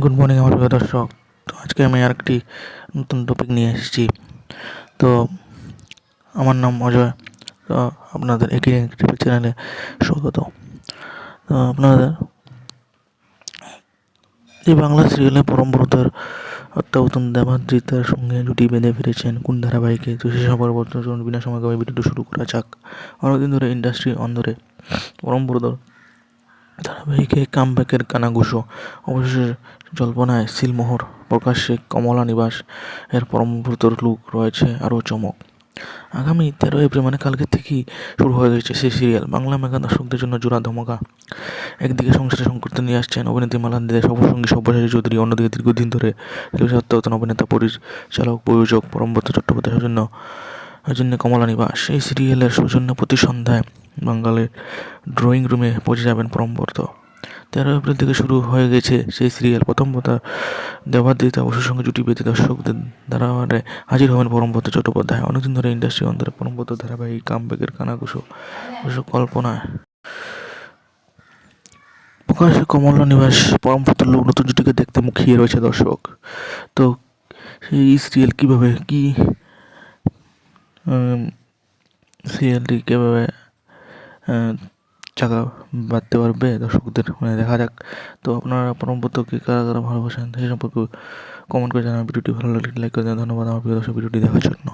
Good morning আমার প্রিয় দর্শক। তো আজকে আমি আরেকটি নতুন টপিক নিয়ে এসেছি। তো আমার নাম অজয়। তো আপনাদের একই টিভি চ্যানেলে স্বাগত। তো আপনাদের এই বাংলা সিরিয়ালে পরমব্রতার অত্যাবতন দেবাদ্রিতার সঙ্গে জুটি বেঁধে ফিরেছেন কোন ধারাবাহিকে। তো সেসব পরবর্তী বিনা সময় ভিডিওটি শুরু করা যাক। অনেকদিন ধরে ইন্ডাস্ট্রি অন্দরে পরমব্রতর ধারাবাহিকে কামব্যাকের কানাঘুষো, অবশেষে জল্পনায় সিলমোহর প্রকাশ্যে কমলা নিবাস এর পরমব্রতর লুক রয়েছে আরও চমক। আগামী 13 এপ্রিল মানে কালকে থেকেই শুরু হয়ে গেছে সেই সিরিয়াল। বাংলা মেগা দর্শকদের জন্য জোড়া ধমাকা। একদিকে সংসারে সংকট নিয়ে আসছেন অভিনেত্রী মালান দে, সফরসঙ্গী সব্যসাচী চৌধুরী, অন্যদিকে দীর্ঘদিন ধরে টেলিভিশন অত্যাবর্তন অভিনেতা, পরিচালক, প্রযোজক পরমব্রত চট্টোপাধ্যায় সৌজন্যে কমলা নিবাস। এই সিরিয়ালের সৌজন্যে প্রতি সন্ধ্যায় বাঙালির ড্রয়িং রুমে পৌঁছে যাবেন পরমব্রত। 13 এপ্রিল থেকে শুরু হয়ে গেছে সেই সিরিয়াল। প্রথম কথা, দেবাদ্রিতা বসুর সঙ্গে জুটি বেঁধে দর্শকদের ধারাবাহিকে হাজির হবেন পরমব্রত চট্টোপাধ্যায়। অনেকদিন ধরে ইন্ডাস্ট্রি অন্তরে পরমব্রত ধারাবাহিক কামব্যাকের কানাঘুষো কল্পনায় প্রকাশ্যে কমলা নিবাস পরমব্রতর লোক নতুন জুটিকে দেখতে মুখিয়ে রয়েছে দর্শক। তো সেই সিরিয়াল কীভাবে সিরিয়ালটি কীভাবে চাকা বাঁধতে পারবে দর্শকদের, দেখা যাক। তো আপনারা পরমব্রতকে কারা কারা ভালোবাসেন সেই সম্পর্কে কমেন্ট করে জানান। ভিডিওটি ভালো লাগলে লাইক করে দেন। ধন্যবাদ আমার প্রিয় দর্শক ভিডিওটি দেখার জন্য।